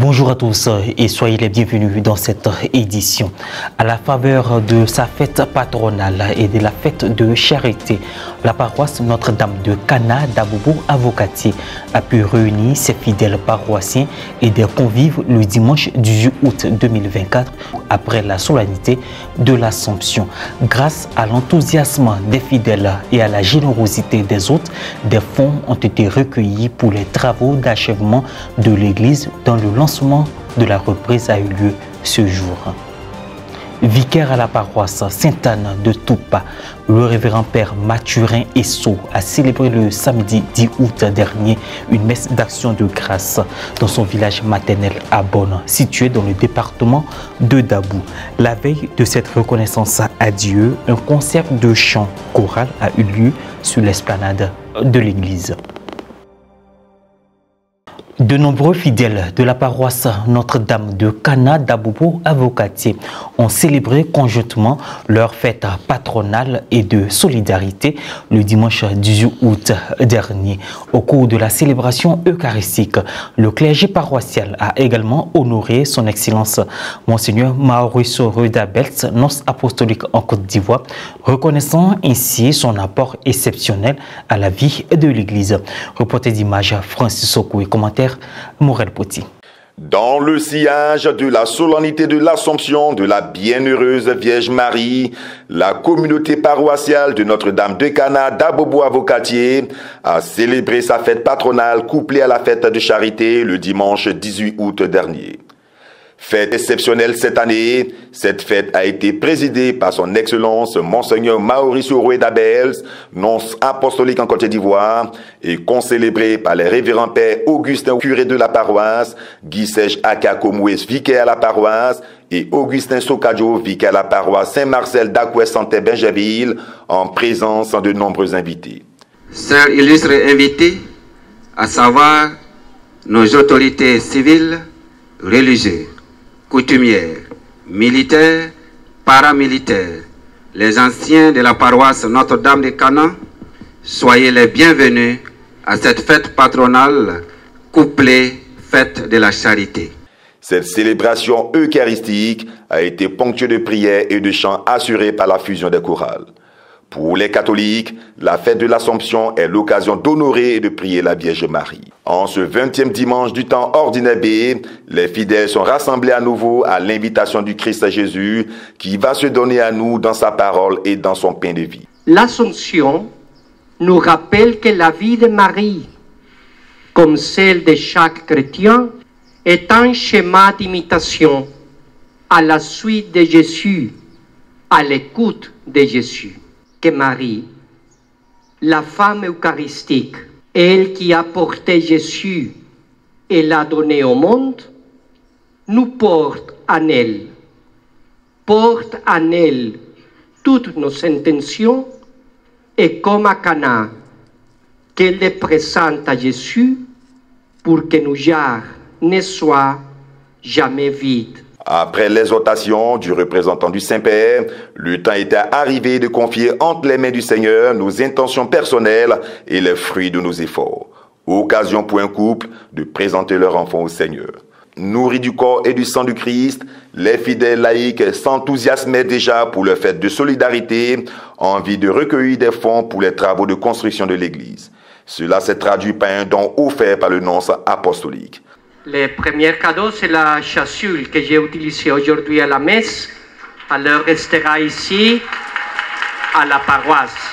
Bonjour à tous et soyez les bienvenus dans cette édition. À la faveur de sa fête patronale et de la fête de charité, la paroisse Notre-Dame de Cana d'Abobo Avocatier a pu réunir ses fidèles paroissiens et des convives le dimanche 18 août 2024 après la solennité de l'Assomption. Grâce à l'enthousiasme des fidèles et à la générosité des hôtes, des fonds ont été recueillis pour les travaux d'achèvement de l'église dans le lancement de la reprise a eu lieu ce jour. Vicaire à la paroisse Sainte-Anne de Toupa, le révérend père Mathurin Esso a célébré le samedi 10 août dernier une messe d'action de grâce dans son village maternel à Bonne, situé dans le département de Dabou. La veille de cette reconnaissance à Dieu, un concert de chant choral a eu lieu sur l'esplanade de l'église. De nombreux fidèles de la paroisse Notre-Dame de Cana d'Abobo Avocatier ont célébré conjointement leur fête patronale et de solidarité le dimanche 18 août dernier. Au cours de la célébration eucharistique, le clergé paroissial a également honoré son Excellence Monseigneur Mauricio Rudabels, nonce apostolique en Côte d'Ivoire, reconnaissant ainsi son apport exceptionnel à la vie de l'Église. Reporter d'image Francis Okou et commentaire Morel Poti. Dans le sillage de la solennité de l'Assomption de la Bienheureuse Vierge Marie, la communauté paroissiale de Notre-Dame de Cana d'Abobo Avocatier a célébré sa fête patronale couplée à la fête de charité le dimanche 18 août dernier. Fête exceptionnelle cette année, cette fête a été présidée par son Excellence Monseigneur Mauricio Rudabels, nonce apostolique en Côte d'Ivoire, et concélébrée par les révérends pères Augustin, curé de la paroisse, Guy Serge Akakomouès, vicaire à la paroisse, et Augustin Sokadjo, vicaire à la paroisse Saint-Marcel d'Aquay-Santé-Benjaville, en présence de nombreux invités. Chers illustres invités, à savoir nos autorités civiles, religieuses, coutumières, militaires, paramilitaires, les anciens de la paroisse Notre-Dame de Cana, soyez les bienvenus à cette fête patronale couplée fête de la charité. Cette célébration eucharistique a été ponctuée de prières et de chants assurés par la fusion des chorales. Pour les catholiques, la fête de l'Assomption est l'occasion d'honorer et de prier la Vierge Marie. En ce 20e dimanche du temps ordinaire B, les fidèles sont rassemblés à nouveau à l'invitation du Christ Jésus qui va se donner à nous dans sa parole et dans son pain de vie. L'Assomption nous rappelle que la vie de Marie, comme celle de chaque chrétien, est un schéma d'imitation à la suite de Jésus, à l'écoute de Jésus. Que Marie, la femme eucharistique, elle qui a porté Jésus et l'a donné au monde, nous porte en elle toutes nos intentions et comme à Cana, qu'elle les présente à Jésus pour que nos jarres ne soient jamais vides. Après l'exhortation du représentant du Saint-Père, le temps était arrivé de confier entre les mains du Seigneur nos intentions personnelles et les fruits de nos efforts. Occasion pour un couple de présenter leur enfant au Seigneur. Nourris du corps et du sang du Christ, les fidèles laïcs s'enthousiasmaient déjà pour leur fête de solidarité, en vue de recueillir des fonds pour les travaux de construction de l'Église. Cela s'est traduit par un don offert par le nonce apostolique. Le premier cadeau, c'est la chasuble que j'ai utilisée aujourd'hui à la messe. Elle restera ici, à la paroisse.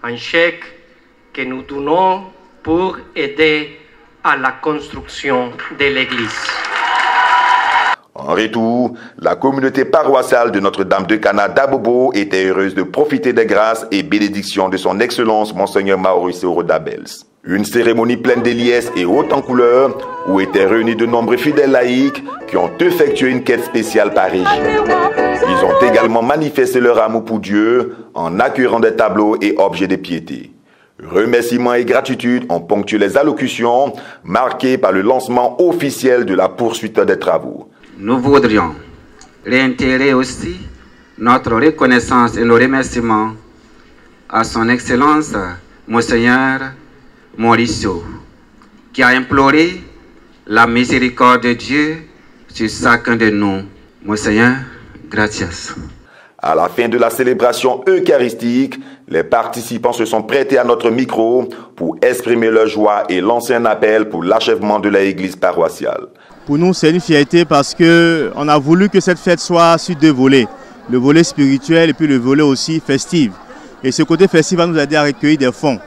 Un chèque que nous donnons pour aider à la construction de l'église. En retour, la communauté paroissiale de Notre-Dame de Cana d'Abobo était heureuse de profiter des grâces et bénédictions de son Excellence Monseigneur Mauricio Rudabels. Une cérémonie pleine de liesses et haute en couleurs où étaient réunis de nombreux fidèles laïcs qui ont effectué une quête spéciale par région. Ils ont également manifesté leur amour pour Dieu en accueillant des tableaux et objets de piété. Remerciements et gratitude ont ponctué les allocutions marquées par le lancement officiel de la poursuite des travaux. Nous voudrions réitérer aussi notre reconnaissance et nos remerciements à son Excellence Monseigneur Mauricio, qui a imploré la miséricorde de Dieu sur chacun de nous. Mon Seigneur, gratias. À la fin de la célébration eucharistique, les participants se sont prêtés à notre micro pour exprimer leur joie et lancer un appel pour l'achèvement de l'église paroissiale. Pour nous, c'est une fierté parce qu'on a voulu que cette fête soit sur deux volets. Le volet spirituel et puis le volet aussi festif. Et ce côté festif va nous aider à recueillir des fonds.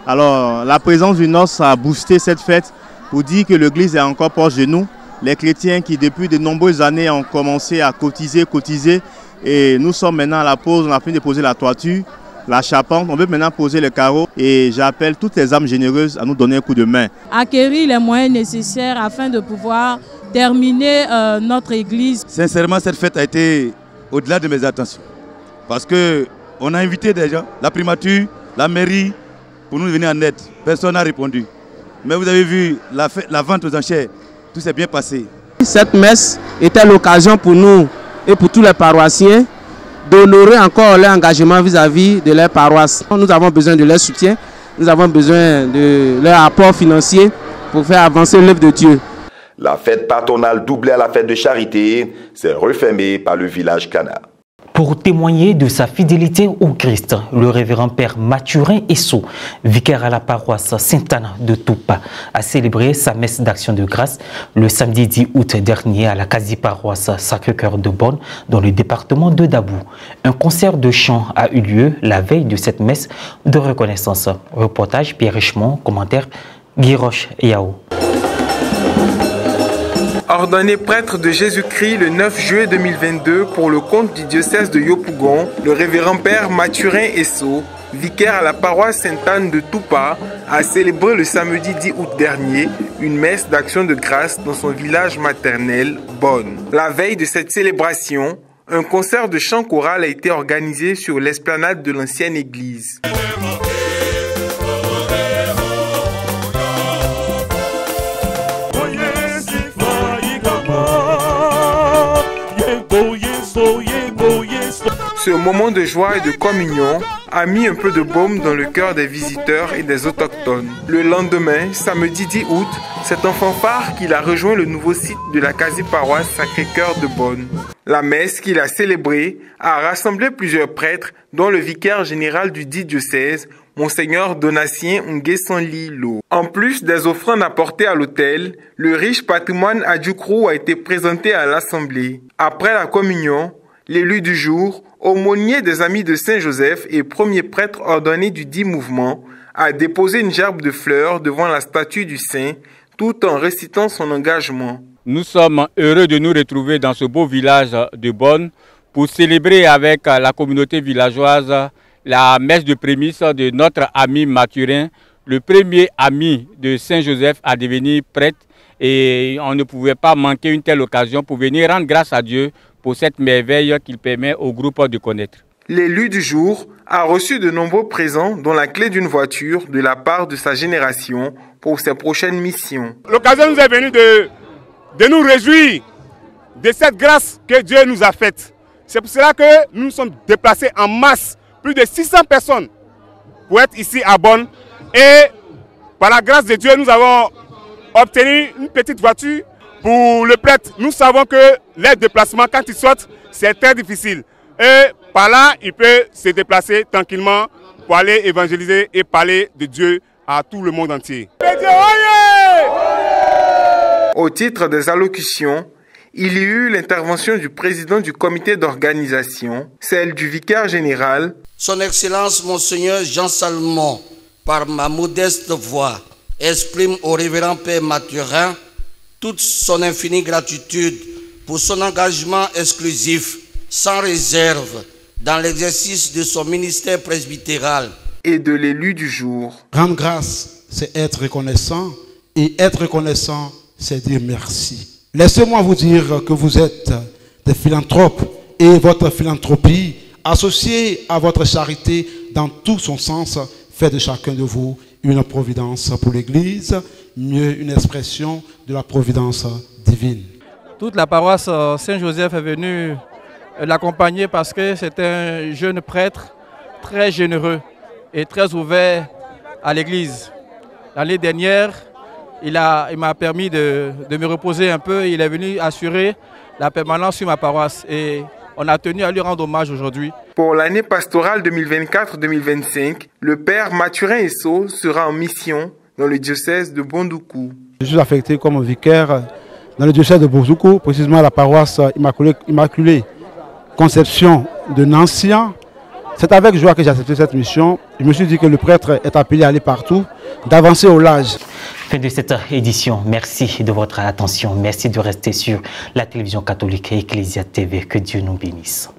Alors, la présence du NOS a boosté cette fête pour dire que l'église est encore proche de nous. Les chrétiens qui, depuis de nombreuses années, ont commencé à cotiser. Et nous sommes maintenant à la pause, on a fini de poser la toiture, la charpente. On veut maintenant poser le carreau. Et j'appelle toutes les âmes généreuses à nous donner un coup de main. Acquérir les moyens nécessaires afin de pouvoir terminer notre église. Sincèrement, cette fête a été au-delà de mes attentions. Parce qu'on a invité des gens, la primature, la mairie, pour nous venir en aide. Personne n'a répondu. Mais vous avez vu la vente aux enchères, tout s'est bien passé. Cette messe était l'occasion pour nous et pour tous les paroissiens d'honorer encore leur engagement vis-à-vis de leur paroisse. Nous avons besoin de leur soutien, nous avons besoin de leur apport financier pour faire avancer l'œuvre de Dieu. La fête patronale doublée à la fête de charité s'est refermée par le village Cana. Pour témoigner de sa fidélité au Christ, le révérend père Mathurin Esso, vicaire à la paroisse Sainte-Anne de Toupa, a célébré sa messe d'action de grâce le samedi 10 août dernier à la quasi-paroisse Sacré-Cœur de Bonne, dans le département de Dabou. Un concert de chant a eu lieu la veille de cette messe de reconnaissance. Reportage Pierre Richemont, commentaire Guy Roche Yao. Ordonné prêtre de Jésus-Christ le 9 juillet 2022 pour le compte du diocèse de Yopougon, le révérend père Mathurin Esso, vicaire à la paroisse Sainte-Anne de Toupa, a célébré le samedi 10 août dernier une messe d'action de grâce dans son village maternel, Bonne. La veille de cette célébration, un concert de chant choral a été organisé sur l'esplanade de l'ancienne église. Ce moment de joie et de communion a mis un peu de baume dans le cœur des visiteurs et des autochtones. Le lendemain, samedi 10 août, c'est en fanfare qu'il a rejoint le nouveau site de la quasi-paroisse Sacré-Cœur de Bonne. La messe qu'il a célébrée a rassemblé plusieurs prêtres, dont le vicaire général du dit diocèse, Monseigneur Donatien Nguessanli-Lo. En plus des offrandes apportées à l'autel, le riche patrimoine adjukrou a été présenté à l'assemblée. Après la communion, l'élu du jour, aumônier des Amis de Saint-Joseph et premier prêtre ordonné du dit mouvement, a déposé une gerbe de fleurs devant la statue du saint, tout en récitant son engagement. Nous sommes heureux de nous retrouver dans ce beau village de Bonne pour célébrer avec la communauté villageoise la messe de prémisse de notre ami Mathurin, le premier ami de Saint-Joseph à devenir prêtre, et on ne pouvait pas manquer une telle occasion pour venir rendre grâce à Dieu pour cette merveille qu'il permet au groupe de connaître. L'élu du jour a reçu de nombreux présents, dont la clé d'une voiture de la part de sa génération pour ses prochaines missions. L'occasion nous est venue de nous réjouir de cette grâce que Dieu nous a faite. C'est pour cela que nous nous sommes déplacés en masse, plus de 600 personnes, pour être ici à Bonne. Et par la grâce de Dieu, nous avons obtenu une petite voiture pour le prêtre. Nous savons que les déplacements, quand ils sortent, c'est très difficile. Et par là, il peut se déplacer tranquillement pour aller évangéliser et parler de Dieu à tout le monde entier. Au titre des allocutions, il y eut l'intervention du président du comité d'organisation, celle du vicaire général. Son Excellence Monseigneur Jean Salmon, par ma modeste voix, exprime au révérend Père Mathurin toute son infinie gratitude pour son engagement exclusif, sans réserve, dans l'exercice de son ministère presbytéral. Et de l'élu du jour. Rendre grâce, c'est être reconnaissant, et être reconnaissant, c'est dire merci. Laissez-moi vous dire que vous êtes des philanthropes, et votre philanthropie, associée à votre charité dans tout son sens, fait de chacun de vous une providence pour l'Église, mieux une expression de la providence divine. Toute la paroisse Saint-Joseph est venue l'accompagner parce que c'est un jeune prêtre très généreux et très ouvert à l'Église. L'année dernière, Il m'a permis de me reposer un peu. Il est venu assurer la permanence sur ma paroisse. Et on a tenu à lui rendre hommage aujourd'hui. Pour l'année pastorale 2024-2025, le père Mathurin Esso sera en mission dans le diocèse de Bondoukou. Je suis affecté comme vicaire dans le diocèse de Bondoukou, précisément à la paroisse Immaculée Conception de Nancyan. C'est avec joie que j'ai accepté cette mission. Je me suis dit que le prêtre est appelé à aller partout, d'avancer au large. Fin de cette édition. Merci de votre attention. Merci de rester sur la télévision catholique et Ecclesia TV. Que Dieu nous bénisse.